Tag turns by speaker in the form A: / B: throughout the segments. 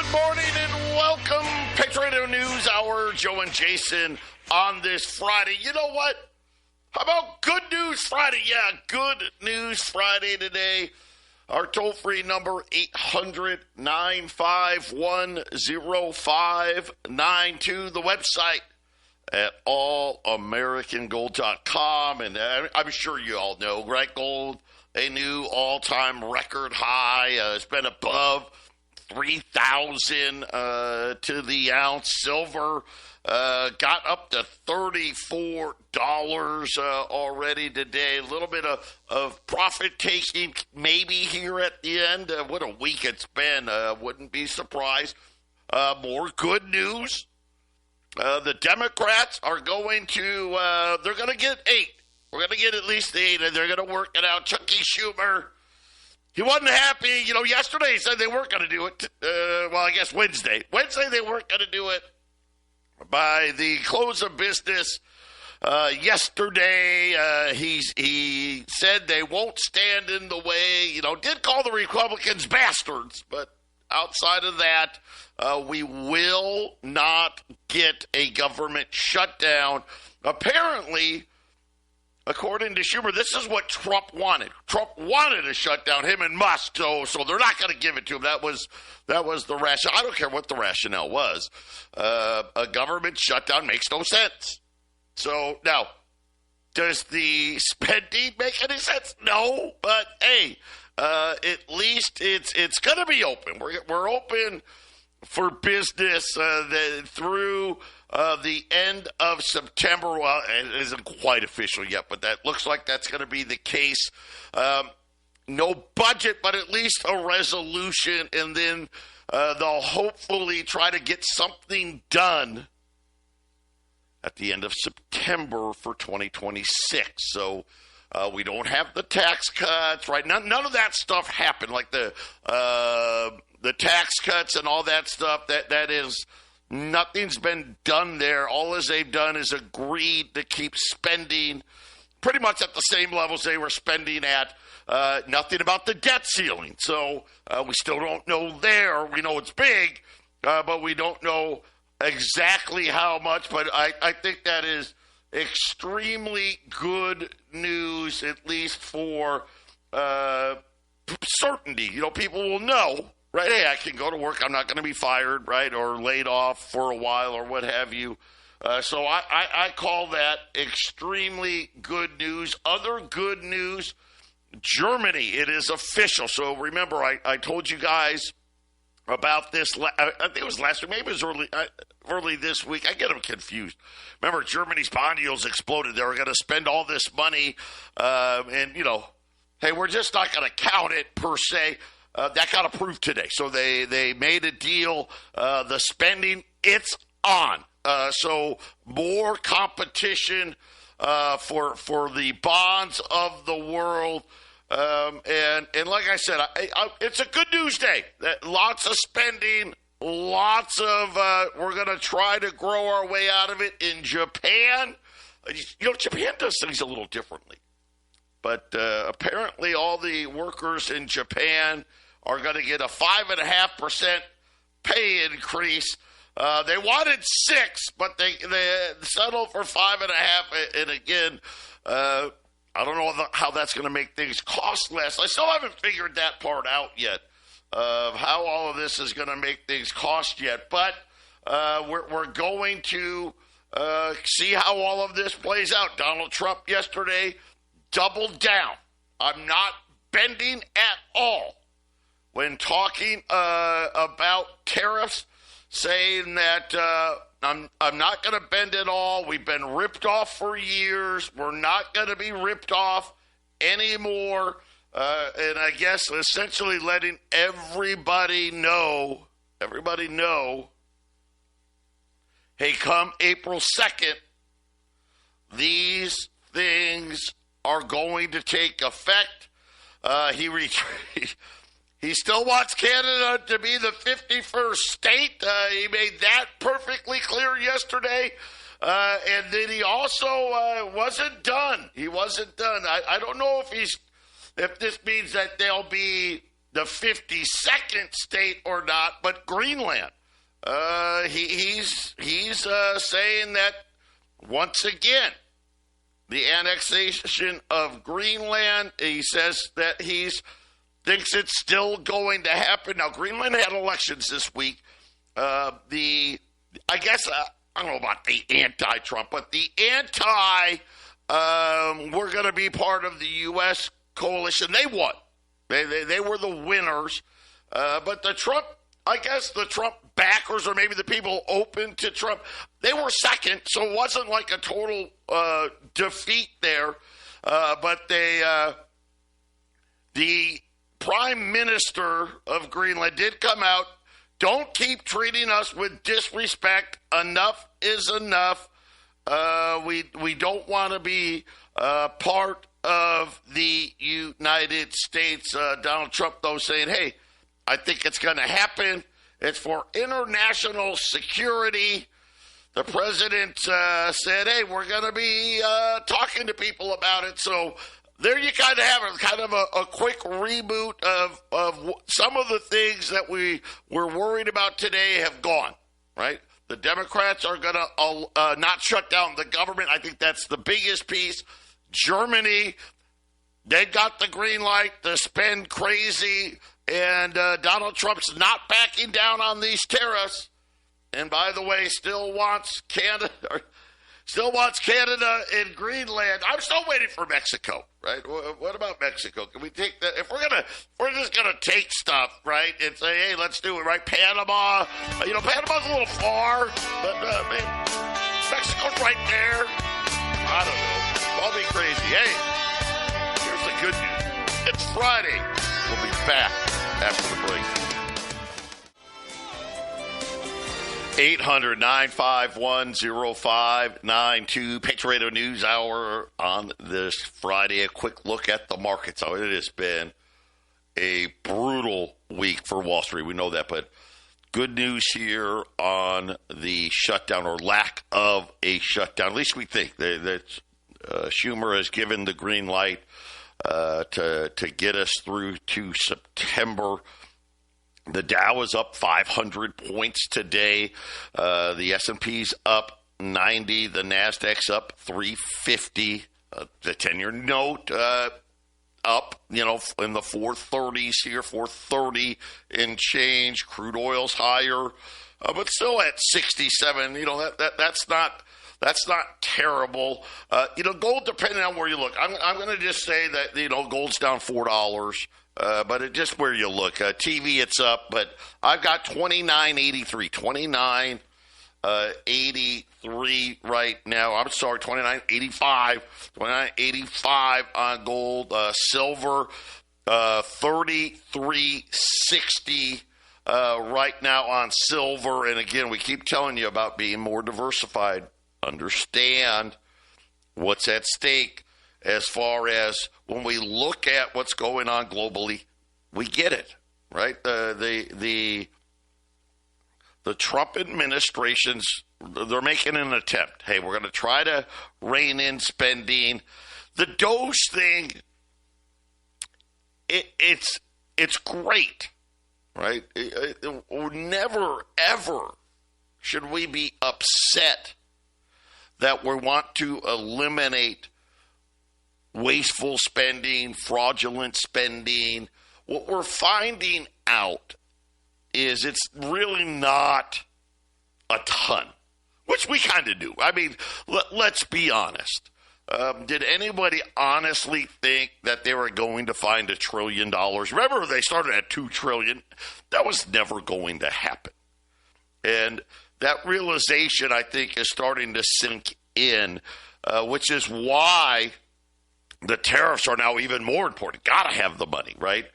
A: Good morning and welcome. Patriot Radio News Hour, Joe and Jason on this Friday. You know what? How about Good News Friday? Yeah, Good News Friday today. Our toll-free number, 800-951-0592. The website at allamericangold.com. And I'm sure you all know, right? Gold, a new all-time record high. It's been above 3,000 to the ounce. Silver got up to $34 already today. A little bit of profit taking maybe here at the end. What a week it's been. Wouldn't be surprised. More good news. The Democrats are going to, they're going to get 8. We're going to get at least 8, and they're going to work it out. Chucky Schumer, he wasn't happy. You know, yesterday he said they weren't going to do it. Well, I guess Wednesday. Wednesday they weren't going to do it. By the close of business yesterday, he said they won't stand in the way. You know, did call the Republicans bastards, but outside of that, we will not get a government shutdown. Apparently, according to Schumer, this is what Trump wanted. Trump wanted to shut down him and Musk, so they're not going to give it to him. That was the rationale. I don't care what the rationale was. A government shutdown makes no sense. So now, does the spending make any sense? No, but hey, at least it's going to be open. We're open for business through the end of September. Well, it isn't quite official yet, but that looks like that's going to be the case. No budget, but at least a resolution, and then they'll hopefully try to get something done at the end of September for 2026. So we don't have the tax cuts, right? None of that stuff happened, like the tax cuts and all that stuff. That is, nothing's been done there. All as they've done is agreed to keep spending pretty much at the same levels they were spending at. Nothing about the debt ceiling. So we still don't know there. We know it's big, but we don't know exactly how much. But I think that is extremely good news, at least for certainty. You know, people will know, right? Hey, I can go to work. I'm not going to be fired, right, or laid off for a while or what have you. So I call that extremely good news. Other good news, Germany, it is official. So remember, I told you guys about this, I think it was last week, maybe it was early this week. I get them confused. Remember, Germany's bond yields exploded. They were going to spend all this money, and, you know, hey, we're just not going to count it per se. That got approved today. So they made a deal. The spending, it's on. So more competition for the bonds of the world. And like I said, it's a good news day. Lots of spending, lots of we're going to try to grow our way out of it. In Japan, you know, Japan does things a little differently. But apparently all the workers in Japan are going to get a 5.5% pay increase. They wanted 6, but they settled for 5.5. And again, I don't know how that's going to make things cost less. I still haven't figured that part out yet of how all of this is going to make things cost yet. But we're going to see how all of this plays out. Donald Trump yesterday doubled down. I'm not bending at all when talking about tariffs, saying that I'm not going to bend at all. We've been ripped off for years. We're not going to be ripped off anymore. And I guess essentially letting everybody know, hey, come April 2nd, these things are going to take effect. He still wants Canada to be the 51st state. He made that perfectly clear yesterday. And then he also wasn't done. He wasn't done. I don't know if this means that there'll be the 52nd state or not, but Greenland. He's saying that once again, the annexation of Greenland, he says that thinks it's still going to happen. Now, Greenland had elections this week. I don't know about the anti-Trump, but the we're going to be part of the U.S. coalition. They won. They were the winners. But the Trump backers, or maybe the people open to Trump, they were second, so it wasn't like a total defeat there. But the Prime Minister of Greenland did come out. Don't keep treating us with disrespect. Enough is enough. We don't want to be part of the United States. Donald Trump, though, saying, hey, I think it's going to happen. It's for international security. The president said, hey, we're going to be talking to people about it. So there you kind of have a quick reboot of some of the things that we were worried about today have gone, right? The Democrats are going to not shut down the government. I think that's the biggest piece. Germany, they got the green light to spend crazy, and Donald Trump's not backing down on these tariffs. And by the way, still wants Canada and Greenland. I'm still waiting for Mexico, right? What about Mexico? Can we take that? If we're just gonna take stuff, right, and say, hey, let's do it, right? Panama, Panama's a little far, but Mexico's right there. I don't know. I'll be crazy. Hey, here's the good news. It's Friday. We'll be back after the break. 800-951-0592. Patriot Radio News Hour on this Friday. A quick look at the markets. Oh, it has been a brutal week for Wall Street. We know that, but good news here on the shutdown or lack of a shutdown. At least we think that Schumer has given the green light to get us through to September. The Dow is up 500 points today. The S&P's up 90. The Nasdaq's up 350. The 10-year note up, in the 430s here, 430 and change. Crude oil's higher, but still at 67. That's not terrible. Gold, depending on where you look, I'm going to just say that gold's down $4. But it just where you look. TV, it's up, but I've got 29.83. 29.83 right now. I'm sorry, 29.85. 29.85 on gold. Silver, 33.60 right now on silver. And again, we keep telling you about being more diversified. Understand what's at stake. As far as when we look at what's going on globally, we get it, right? The Trump administration's, they're making an attempt. Hey, we're going to try to rein in spending. The dose thing, it's great, right? Never, ever should we be upset that we want to eliminate wasteful spending, fraudulent spending. What we're finding out is it's really not a ton, which we kind of do. I mean, let's be honest. Did anybody honestly think that they were going to find $1 trillion? Remember, they started at $2 trillion. That was never going to happen. And that realization, I think, is starting to sink in, which is why the tariffs are now even more important. Got to have the money, right?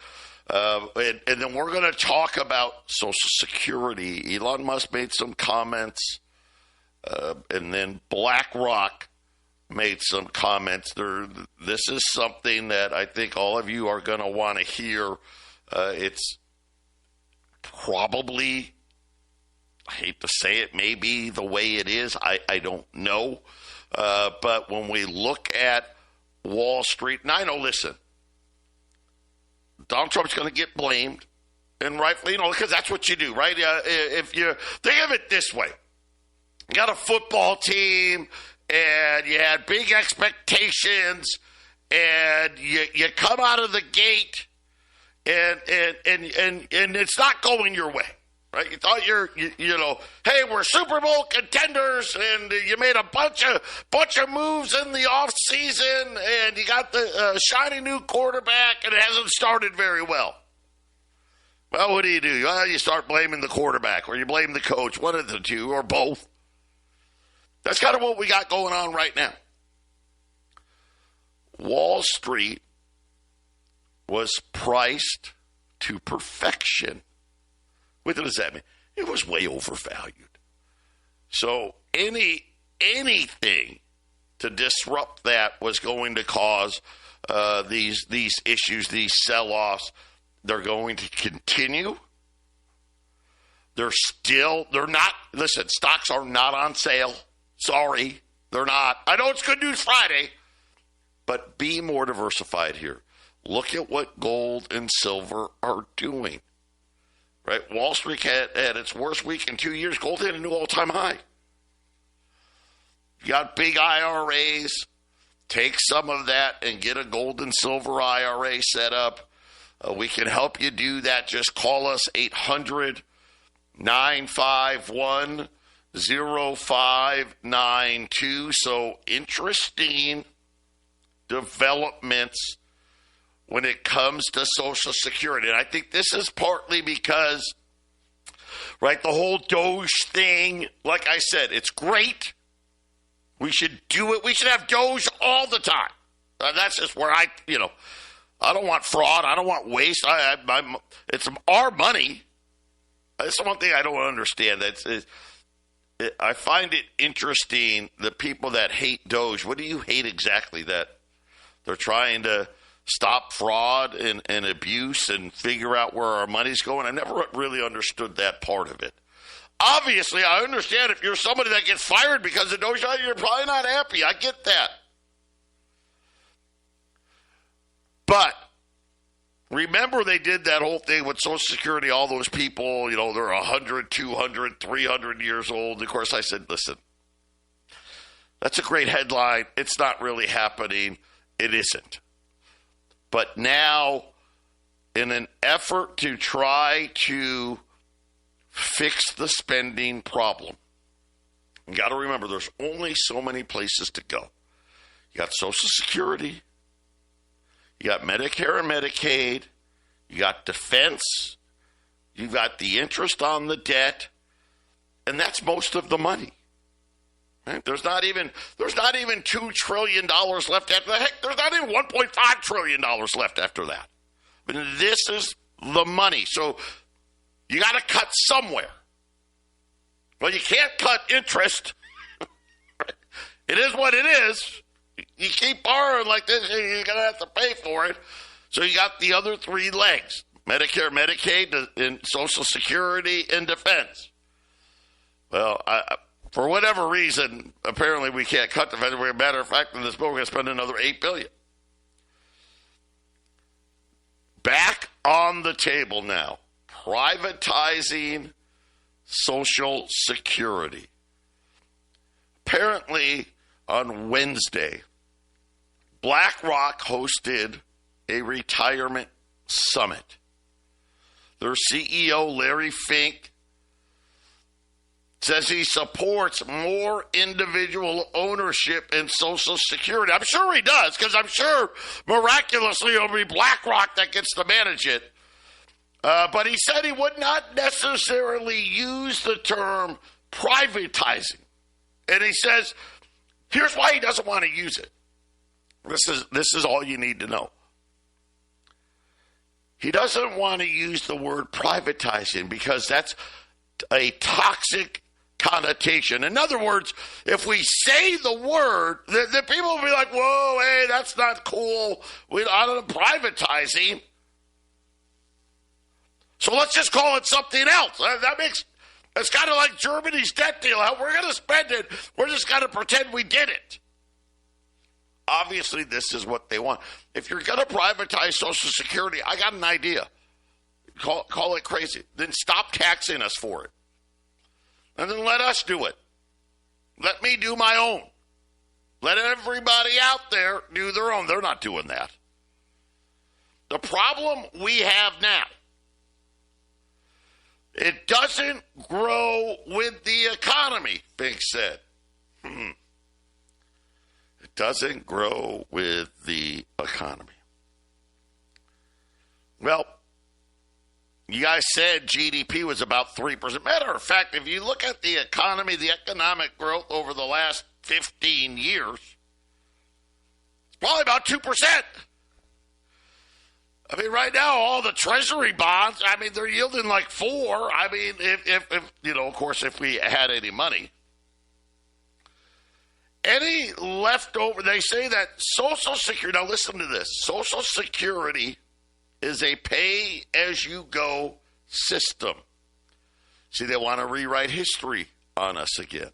A: And then we're going to talk about Social Security. Elon Musk made some comments, and then BlackRock made some comments. This is something that I think all of you are going to want to hear. It's probably, I hate to say it, maybe the way it is. I don't know. But when we look at Wall Street, and I know, listen, Donald Trump's going to get blamed, and rightfully, because that's what you do, right? If you think of it this way, you got a football team, and you had big expectations, and you come out of the gate, and it's not going your way. Right? You thought hey, we're Super Bowl contenders, and you made a bunch of moves in the off season, and you got the shiny new quarterback, and it hasn't started very well. Well, what do? You start blaming the quarterback, or you blame the coach, one of the two, or both. That's kind of what we got going on right now. Wall Street was priced to perfection. What does that mean? It was way overvalued. So anything to disrupt that was going to cause these issues, these sell-offs. They're going to continue. They're not. Listen, stocks are not on sale. Sorry, they're not. I know it's Good News Friday, but be more diversified here. Look at what gold and silver are doing. Right? Wall Street had its worst week in 2 years. Gold hit a new all-time high. You got big IRAs. Take some of that and get a gold and silver IRA set up. We can help you do that. Just call us 800-951-0592. So interesting developments when it comes to Social Security. And I think this is partly because, right, the whole Doge thing, like I said, it's great. We should do it. We should have Doge all the time. That's just where I don't want fraud. I don't want waste. It's our money. That's the one thing I don't understand. I find it interesting, the people that hate Doge. What do you hate exactly? That they're trying to stop fraud and abuse and figure out where our money's going? I never really understood that part of it. Obviously, I understand if you're somebody that gets fired because of Doge, you're probably not happy. I get that. But remember, they did that whole thing with Social Security, all those people, they're 100, 200, 300 years old. Of course, I said, listen, that's a great headline. It's not really happening. It isn't. But now, in an effort to try to fix the spending problem, you got to remember there's only so many places to go. You got Social Security, you got Medicare and Medicaid, you got defense, you got the interest on the debt, and that's most of the money. Right? There's not even $2 trillion left after that. Heck, there's not even $1.5 trillion left after that. I mean, this is the money. So you got to cut somewhere. Well, you can't cut interest. It is what it is. You keep borrowing like this, you're going to have to pay for it. So you got the other three legs: Medicare, Medicaid, and Social Security, and defense. Well, for whatever reason, apparently we can't cut defense. As a matter of fact, in this bill, we're going to spend another $8 billion. Back on the table now, privatizing Social Security. Apparently, on Wednesday, BlackRock hosted a retirement summit. Their CEO, Larry Fink, says he supports more individual ownership in Social Security. I'm sure he does, because I'm sure miraculously it'll be BlackRock that gets to manage it. But he said he would not necessarily use the term privatizing. And he says, here's why he doesn't want to use it. This is all you need to know. He doesn't want to use the word privatizing because that's a toxic connotation. In other words, if we say the word, the people will be like, whoa, hey, that's not cool. We're not privatizing. So let's just call it something else. It's kind of like Germany's debt deal. We're going to spend it. We're just going to pretend we did it. Obviously, this is what they want. If you're going to privatize Social Security, I got an idea. Call it crazy. Then stop taxing us for it. And then let us do it. Let me do my own. Let everybody out there do their own. They're not doing that. The problem we have now, it doesn't grow with the economy, Bink said. It doesn't grow with the economy. Well, you guys said GDP was about 3%. Matter of fact, if you look at the economy, the economic growth over the last 15 years, it's probably about 2%. I mean, right now, all the Treasury bonds, I mean, they're yielding like 4. I mean, if you know, of course, if we had any money. Any leftover, they say that Social Security, now listen to this, Social Security is a pay-as-you-go system. See, they want to rewrite history on us again.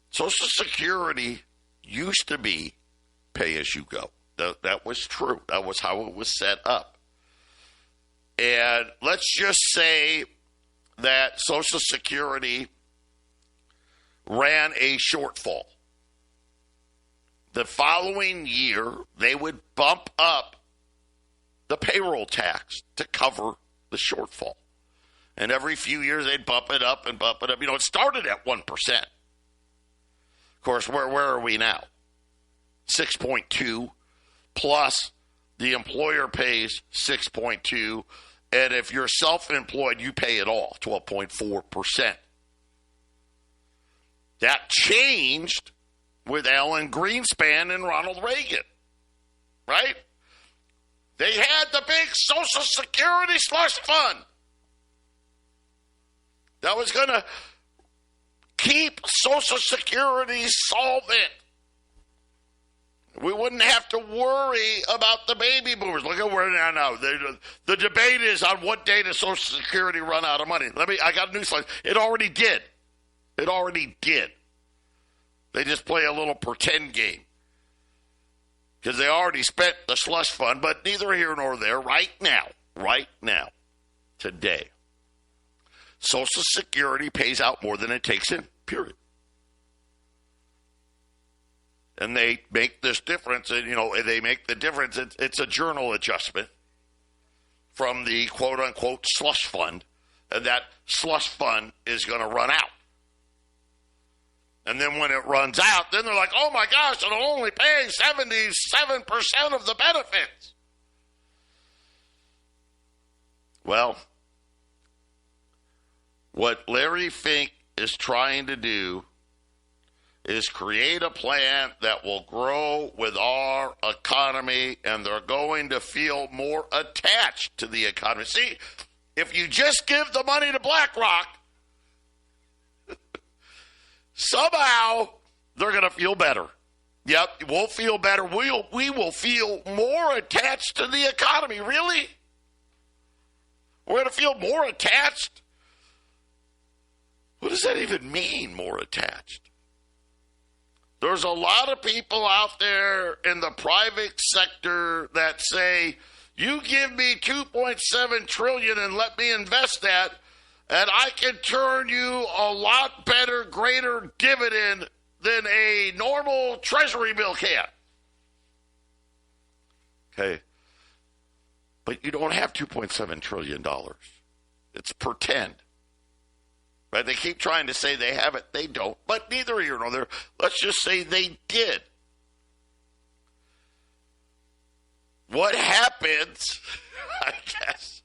A: Social Security used to be pay-as-you-go. That was true. That was how it was set up. And let's just say that Social Security ran a shortfall. The following year, they would bump up the payroll tax to cover the shortfall. And every few years, they'd bump it up and bump it up. You know, it started at 1%. Of course, where are we now? 6.2, plus the employer pays 6.2, and if you're self-employed, you pay it all, 12.4%. That changed with Alan Greenspan and Ronald Reagan, right? They had the big Social Security slush fund that was going to keep Social Security solvent. We wouldn't have to worry about the baby boomers. Look at where they're now. The debate is on what day does Social Security run out of money. I got a news slide. It already did. It already did. They just play a little pretend game because they already spent the slush fund, but neither here nor there. Right now, today, Social Security pays out more than it takes in, period. And they make this difference, and, you know, they make the difference. It's a journal adjustment from the quote-unquote slush fund, and that slush fund is going to run out. And then when it runs out, then they're like, oh, my gosh, it'll only pay 77% of the benefits. Well, what Larry Fink is trying to do is create a plan that will grow with our economy, and they're going to feel more attached to the economy. See, if you just give the money to BlackRock, somehow they're going to feel better. Yep, we'll feel better. We will feel more attached to the economy. Really? We're going to feel more attached? What does that even mean, more attached? There's a lot of people out there in the private sector that say, you give me $2.7 trillion and let me invest that, and I can turn you a lot better, greater dividend than a normal Treasury bill can. Okay. But you don't have $2.7 trillion. It's pretend. Right? They keep trying to say they have it. They don't. But neither here nor there. Let's just say they did. What happens, I guess,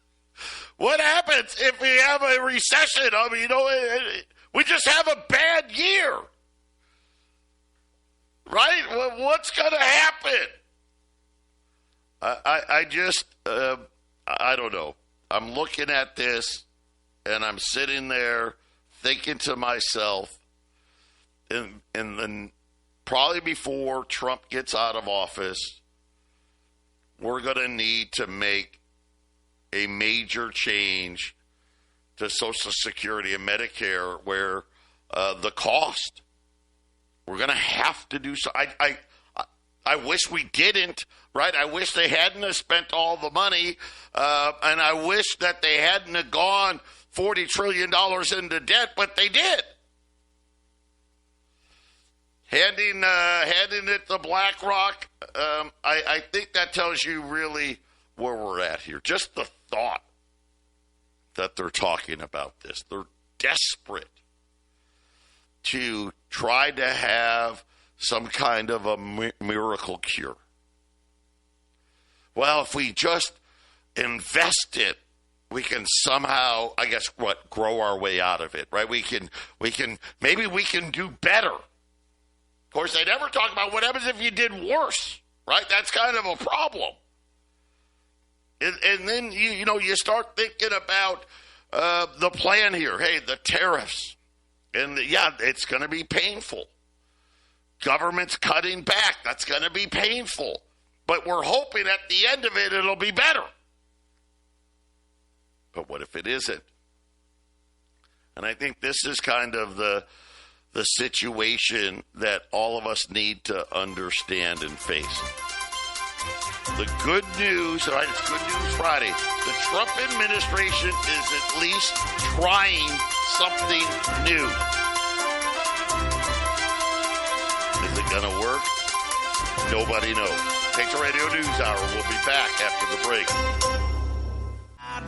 A: what happens if we have a recession? I mean, you know, we just have a bad year. Right? Well, what's going to happen? I just, I don't know. I'm looking at this, and I'm sitting there thinking to myself, and then probably before Trump gets out of office, we're going to need to make a major change to Social Security and Medicare where the cost, we're going to have to do so. I wish we didn't, right? I wish they hadn't have spent all the money, and I wish that they hadn't have gone $40 trillion into debt, but they did. Handing it to BlackRock, I think that tells you really where we're at here. Just the thought that they're talking about this. They're desperate to try to have some kind of a miracle cure. Well, if we just invest it, we can somehow, I guess, grow our way out of it, right? Maybe we can do better. Of course, they never talk about what happens if you did worse, right? That's kind of a problem. And then, you start thinking about the plan here. Hey, the tariffs. And, it's going to be painful. Government's cutting back. That's going to be painful. But we're hoping at the end of it, it'll be better. But what if it isn't? And I think this is kind of the situation that all of us need to understand and face. The good news, right, it's Good News Friday. The Trump administration is at least trying something new. Is it going to work? Nobody knows. Patriot Radio News Hour. We'll be back after the break.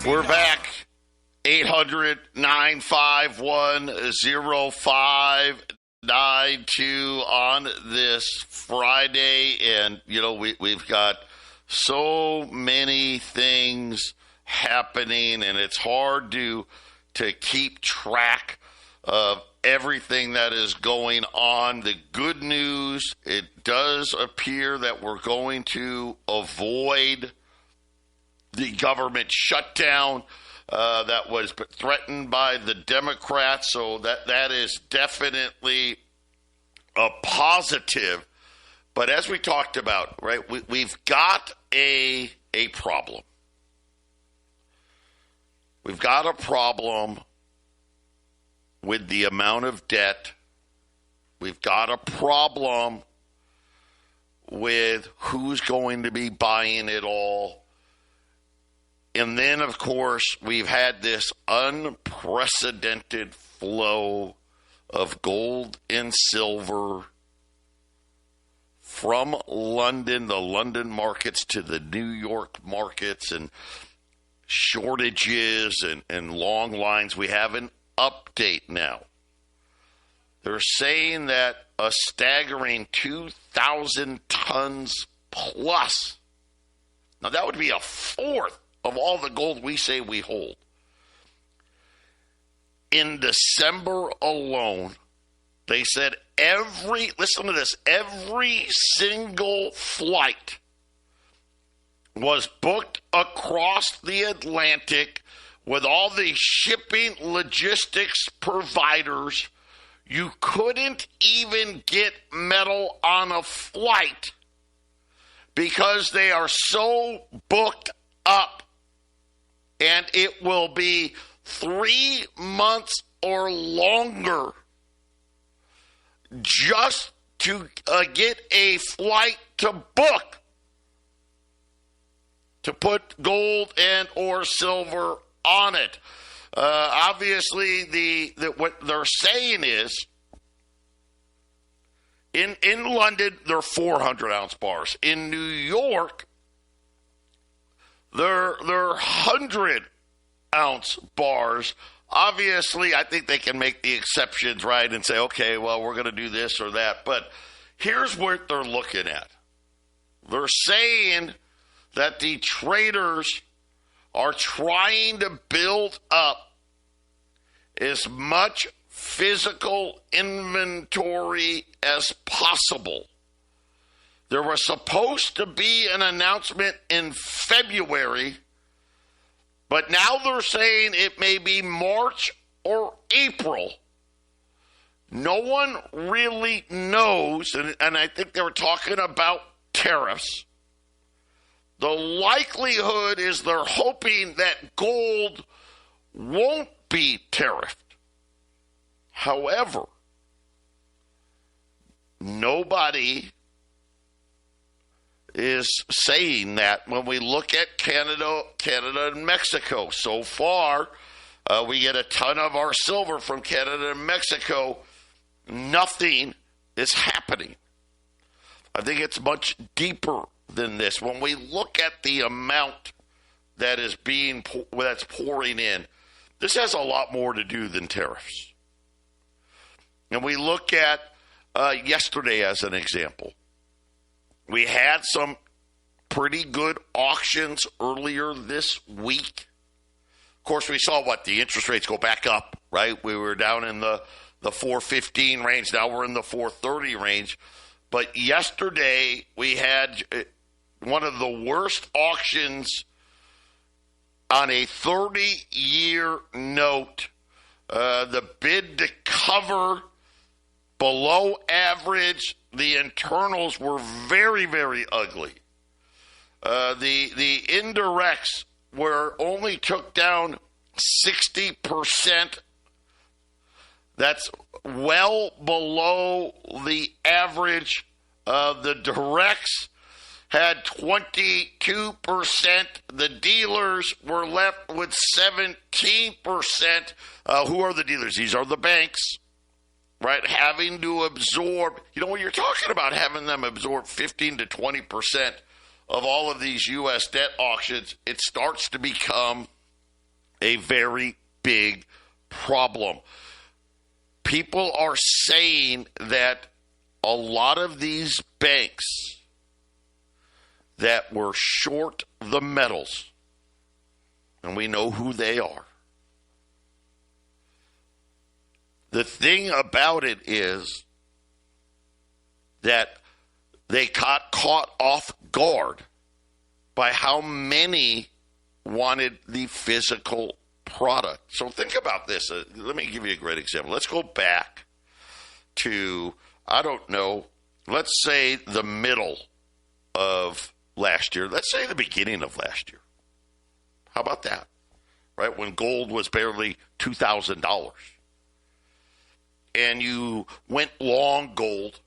A: We're back. 800-951-0592 on this Friday. And, we've got so many things happening, and it's hard to keep track of everything that is going on. The good news, it does appear that we're going to avoid the government shutdown that was threatened by the Democrats, so that is definitely a positive. But as we talked about, right, we've got a problem. We've got a problem with the amount of debt. We've got a problem with who's going to be buying it all. And then, of course, we've had this unprecedented flow of gold and silver from London, the London markets to the New York markets, and shortages and long lines. We have an update now. They're saying that a staggering 2,000 tons plus. Now, that would be a fourth of all the gold we say we hold. In December alone, they said listen to this, every single flight was booked across the Atlantic with all the shipping logistics providers. You couldn't even get metal on a flight because they are so booked up. And it will be 3 months or longer just to get a flight to book to put gold and or silver on it. Obviously, what they're saying is in London, they're 400-ounce bars. In New York, they're 100-ounce bars. Obviously, I think they can make the exceptions, right, and say, okay, well, we're going to do this or that. But here's what they're looking at. They're saying that the traders are trying to build up as much physical inventory as possible. There was supposed to be an announcement in February, but now they're saying it may be March or April. No one really knows, and I think they were talking about tariffs. The likelihood is they're hoping that gold won't be tariffed. However, nobody is saying that when we look at Canada and Mexico, so far we get a ton of our silver from Canada and Mexico. Nothing is happening. I think it's much deeper than this. When we look at the amount that is that's pouring in, this has a lot more to do than tariffs. And we look at yesterday as an example. We had some pretty good auctions earlier this week. Of course, we saw the interest rates go back up, right? We were down in the 4.15 range. Now we're in the 4.30 range. But yesterday we had one of the worst auctions on a 30-year note. The bid to cover below average. The internals were very, very ugly. The indirects only took down 60%. That's well below the average. The directs had 22%. The dealers were left with 17%. Who are the dealers? These are the banks, right? Having to absorb, when you're talking about having them absorb 15 to 20% of all of these U.S. debt auctions, it starts to become a very big problem. People are saying that a lot of these banks that were short the metals, and we know who they are. The thing about it is that they got caught off guard by how many wanted the physical product. So think about this. Let me give you a great example. Let's go back to, let's say the middle of last year. Let's say the beginning of last year. How about that? Right? When gold was barely $2,000. And you went long gold,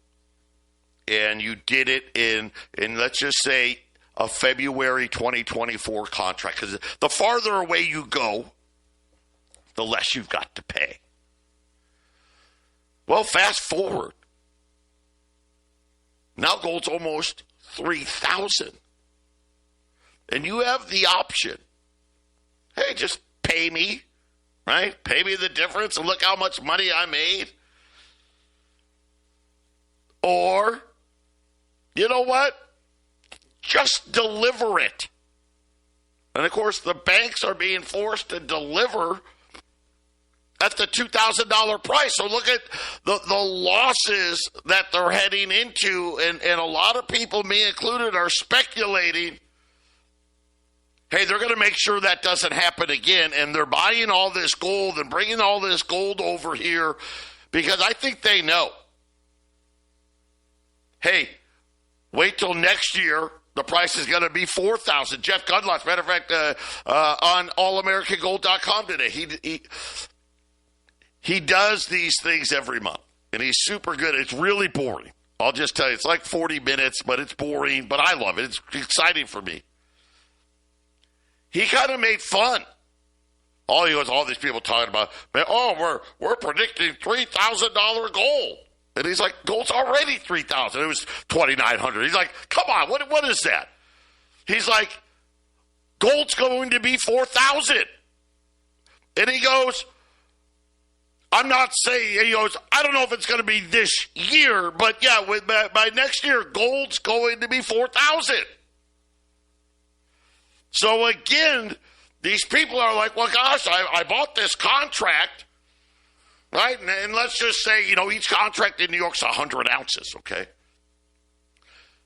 A: and you did it in let's just say, a February 2024 contract. Because the farther away you go, the less you've got to pay. Well, fast forward. Now gold's almost $3,000. And you have the option. Hey, just pay me, right? Pay me the difference and look how much money I made. Or, you know what? Just deliver it. And, of course, the banks are being forced to deliver at the $2,000 price. So look at the losses that they're heading into. And a lot of people, me included, are speculating, hey, they're going to make sure that doesn't happen again. And they're buying all this gold and bringing all this gold over here because I think they know. Hey, wait till next year. The price is going to be $4,000. Jeff Gundlach, matter of fact, on allamericangold.com today, he does these things every month, and he's super good. It's really boring. I'll just tell you, it's like 40 minutes, but it's boring, but I love it. It's exciting for me. He kind of made fun. All these people talking about, we're predicting $3,000 gold. And he's like, gold's already $3,000. It was $2,900. He's like, come on, what is that? He's like, gold's going to be $4,000. And he goes, I'm not saying, he goes, I don't know if it's going to be this year, but yeah, by next year, gold's going to be $4,000. So again, these people are like, well, gosh, I bought this contract. Right? And let's just say, each contract in New York's 100 ounces, okay?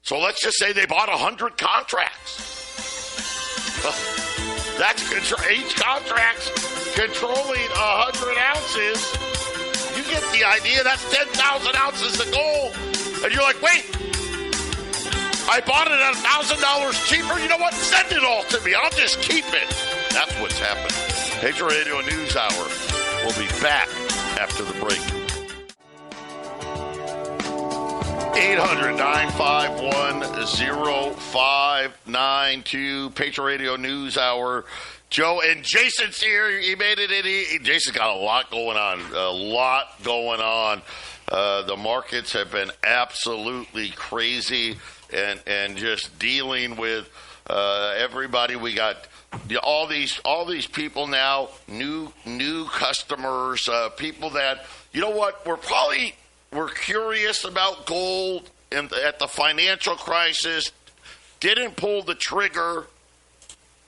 A: So let's just say they bought 100 contracts. That's each contract's controlling 100 ounces. You get the idea. That's 10,000 ounces of gold. And you're like, wait, I bought it at $1,000 cheaper. You know what? Send it all to me. I'll just keep it. That's what's happening. Patriot Radio News Hour. We'll be back after the break. 800-951-0592, Patriot Radio News Hour. Joe and Jason's here. He made it in. Jason's got a lot going on. The markets have been absolutely crazy and just dealing with everybody. We got all these people now, new customers, people that, you know what, we're curious about gold at the financial crisis, didn't pull the trigger,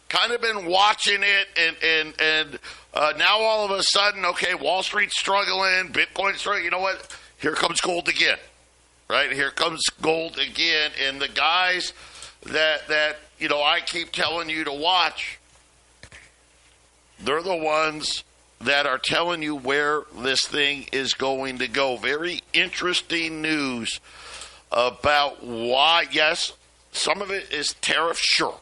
A: kind of been watching it, and now all of a sudden, okay, Wall Street's struggling, Bitcoin's struggling, you know what, here comes gold again, right? Here comes gold again, and the guys that you know, I keep telling you to watch, they're the ones that are telling you where this thing is going to go. Very interesting news about why, yes, some of it is tariff, sure.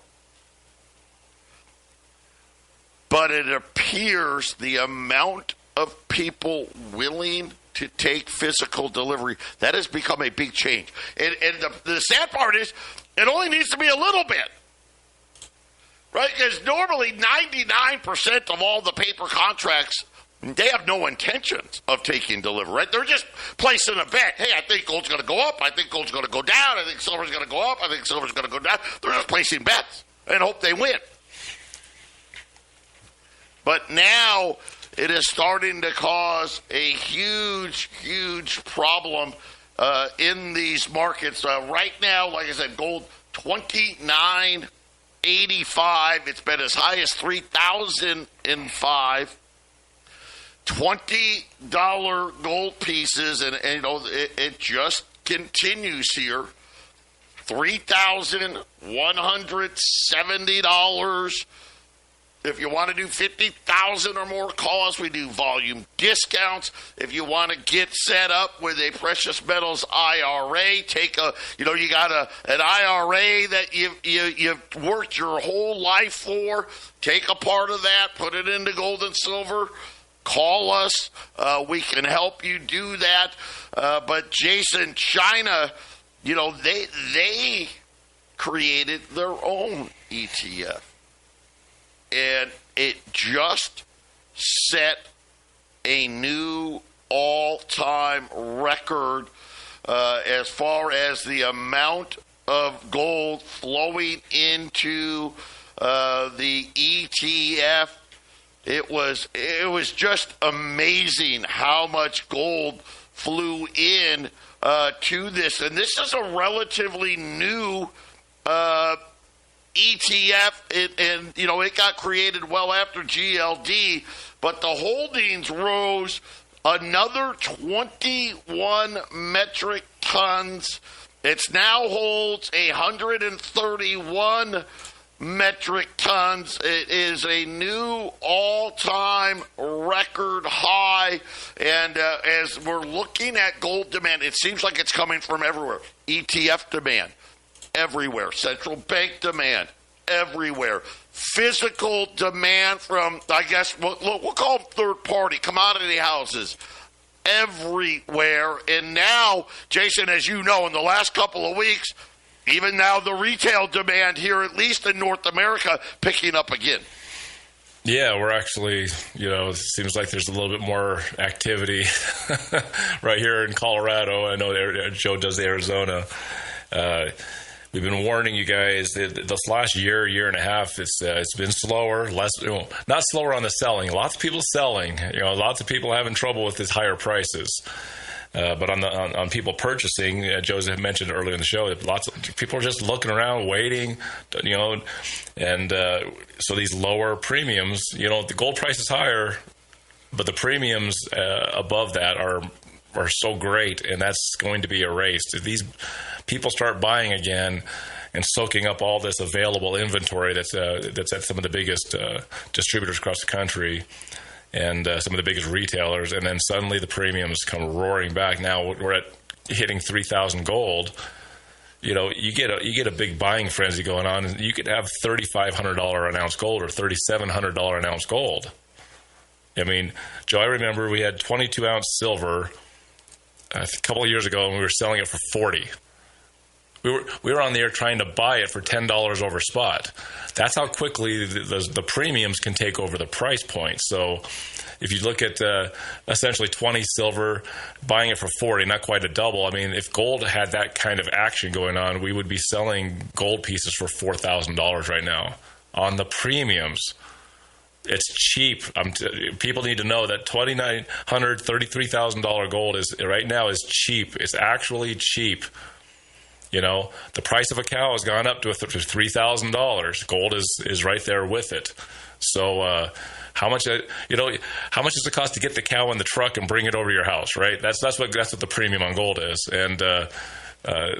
A: But it appears the amount of people willing to take physical delivery, that has become a big change. And the sad part is, it only needs to be a little bit. Right? Because normally 99% of all the paper contracts, they have no intentions of taking delivery, right? They're just placing a bet. Hey, I think gold's going to go up. I think gold's going to go down. I think silver's going to go up. I think silver's going to go down. They're just placing bets and hope they win. But now it is starting to cause a huge, huge problem in these markets. Right now, like I said, gold $29.85. It's been as high as $3,005. $20 gold pieces, and you know, it just continues here. $3,170. If you want to do 50,000 or more calls, we do volume discounts. If you want to get set up with a precious metals IRA, you got an IRA that you've worked your whole life for. Take a part of that, put it into gold and silver. Call us. We can help you do that. But Jason, China, you know, they created their own ETF. And it just set a new all-time record as far as the amount of gold flowing into the ETF. It was just amazing how much gold flew in to this. And this is a relatively new ETF, and you know, it got created well after GLD, but the holdings rose another 21 metric tons. It now holds 131 metric tons. It is a new all-time record high, and as we're looking at gold demand, it seems like it's coming from everywhere. ETF demand everywhere. Central bank demand everywhere. Physical demand from, I guess, we'll call them third-party commodity houses everywhere. And now, Jason, as you know, in the last couple of weeks, even now the retail demand here, at least in North America, picking up again.
B: Yeah, we're actually, you know, it seems like there's a little bit more activity right here in Colorado. I know Joe does Arizona. We've been warning you guys this last year and a half. It's been slower, not slower on the selling. Lots of people selling. You know, lots of people having trouble with these higher prices. But on people purchasing, Joseph mentioned earlier in the show, that lots of people are just looking around, waiting. You know, and so these lower premiums. You know, the gold price is higher, but the premiums above that are so great, and that's going to be erased. If these people start buying again and soaking up all this available inventory that's at some of the biggest distributors across the country and some of the biggest retailers, and then suddenly the premiums come roaring back. Now we're at hitting 3,000 gold. You know, you get a big buying frenzy going on, and you could have $3,500 an ounce gold or $3,700 an ounce gold. I mean, Joe, I remember we had 22-ounce silver a couple of years ago, and we were selling it for $40. We were on the air trying to buy it for $10 over spot. That's how quickly the premiums can take over the price point. So if you look at essentially 20 silver, buying it for 40, not quite a double. I mean, if gold had that kind of action going on, we would be selling gold pieces for $4,000 right now on the premiums. It's cheap. People need to know that $2,900, $33,000 gold is right now is cheap. It's actually cheap. You know, the price of a cow has gone up to $3,000. Gold is right there with it. So how much does it cost to get the cow in the truck and bring it over your house? Right. That's what the premium on gold is. And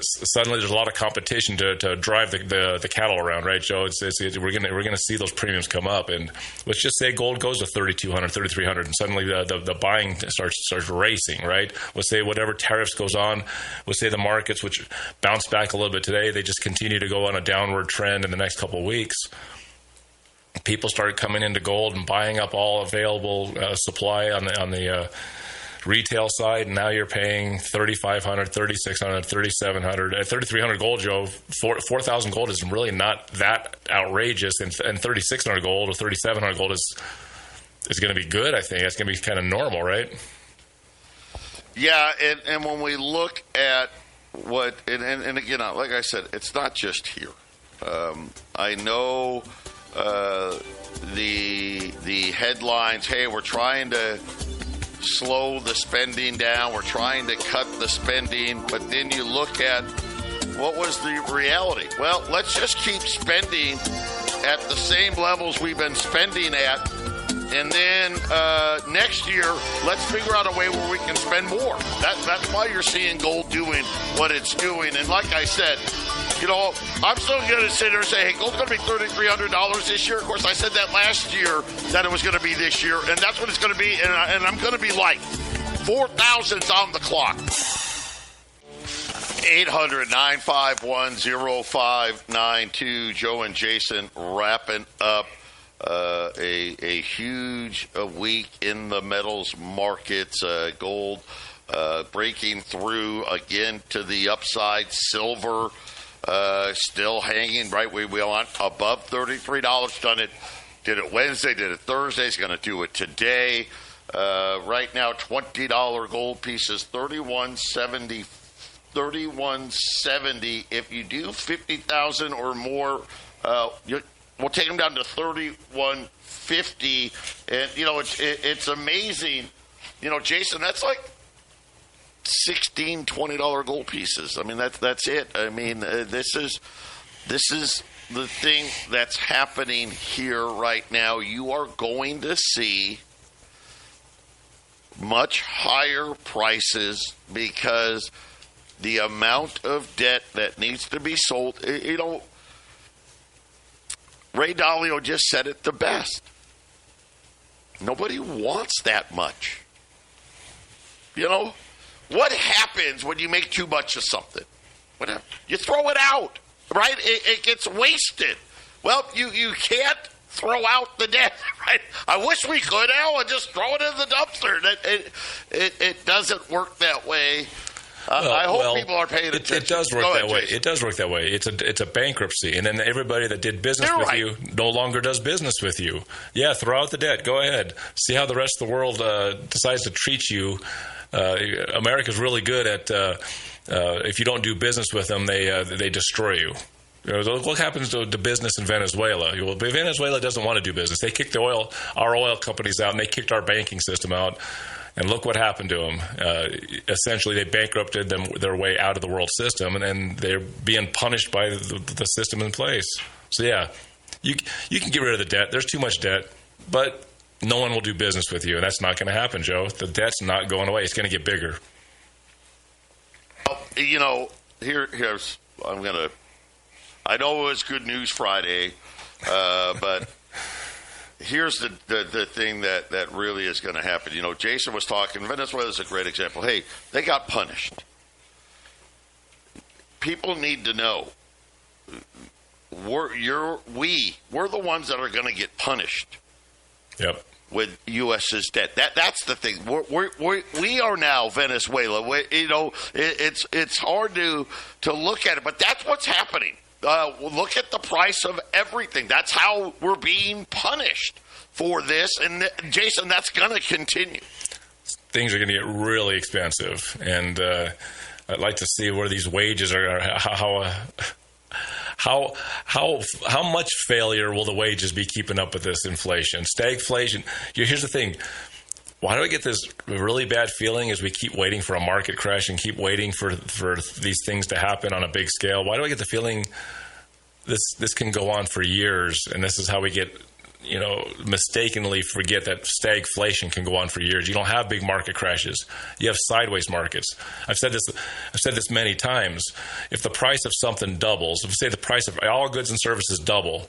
B: suddenly there's a lot of competition to drive the cattle around, right, Joe? We're gonna see those premiums come up, and let's just say gold goes to $3,200, $3,300, and suddenly the buying starts racing, right? Let's say whatever tariffs goes on, let's say the markets, which bounce back a little bit today, they just continue to go on a downward trend in the next couple of weeks. People started coming into gold and buying up all available supply on the retail side, and now you're paying $3,500, $3,600, $3,700, $3,300 gold, Joe. 4,000 gold is really not that outrageous, and 3,600 gold or 3,700 gold is going to be good. I think that's going to be kind of normal, right?
A: Yeah, and when we look at what, and again, like I said, it's not just here. I know the headlines. Hey, we're trying to slow the spending down. We're trying to cut the spending. But then you look at what was the reality. Well, let's just keep spending at the same levels we've been spending at. And then next year, let's figure out a way where we can spend more. That's why you're seeing gold doing what it's doing. And like I said, you know, I'm still going to sit here and say, hey, gold's going to be $3,300 this year. Of course, I said that last year that it was going to be this year, and that's what it's going to be. And I'm going to be like, 4,000's on the clock. 800-951-0592. Joe and Jason wrapping up a huge week in the metals markets. Gold breaking through again to the upside. Silver still hanging right where we want, above $33. Did it Wednesday, did it Thursday. He's going to do it today. Right now, $20 gold pieces, $31.70. $31.70. If you do 50,000 or more, we'll take them down to $31.50. And you know, it's amazing. You know, Jason, that's like $16, $20 gold pieces. I mean, that's it. I mean, this is the thing that's happening here right now. You are going to see much higher prices because the amount of debt that needs to be sold. You know, Ray Dalio just said it the best. Nobody wants that much. You know? What happens when you make too much of something? You throw it out, right? It gets wasted. Well, you can't throw out the debt, right? I wish we could, Al, and just throw it in the dumpster. It doesn't work that way. I hope people are paying attention.
B: It does work that way. It does work that way. It's a bankruptcy, and then everybody that did business with you no longer does business with you. Yeah, throw out the debt. Go ahead. See how the rest of the world decides to treat you. America's really good at if you don't do business with them, they destroy you. You know, what happens to business in Venezuela? Well, Venezuela doesn't want to do business. They kicked our oil companies out, and they kicked our banking system out. And look what happened to them. Essentially, they bankrupted their way out of the world system, and they're being punished by the system in place. So, yeah, you can get rid of the debt. There's too much debt, but no one will do business with you, and that's not going to happen, Joe. The debt's not going away. It's going to get bigger.
A: You know, here's I know it was Good News Friday, but here's the thing that really is going to happen. You know, Jason was talking, Venezuela is a great example. Hey, they got punished. People need to know we're the ones that are going to get punished.
B: Yep.
A: with U.S.'s debt. That's the thing. We are now Venezuela. It's hard to look at it, but that's what's happening. Look at the price of everything. That's how we're being punished for this. And, Jason, that's going to continue.
B: Things are going to get really expensive. And I'd like to see where these wages are, how much failure will the wages be keeping up with this inflation? Stagflation. Here's the thing. Why do I get this really bad feeling as we keep waiting for a market crash and keep waiting for these things to happen on a big scale? Why do I get the feeling this can go on for years, and this is how we get, mistakenly forget that stagflation can go on for years? You don't have big market crashes. You have sideways markets. I've said this many times. If the price of something doubles, if say the price of all goods and services double,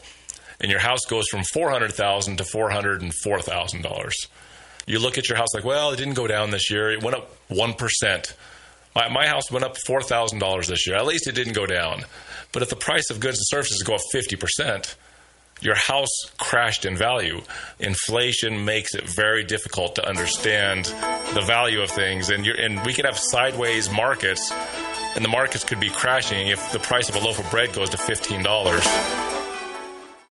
B: and your house goes from $400,000 to $404,000, you look at your house like, well, it didn't go down this year. It went up 1%. My house went up $4,000 this year. At least it didn't go down. But if the price of goods and services go up 50%, your house crashed in value. Inflation makes it very difficult to understand the value of things. And we could have sideways markets, and the markets could be crashing if the price of a loaf of bread goes to $15.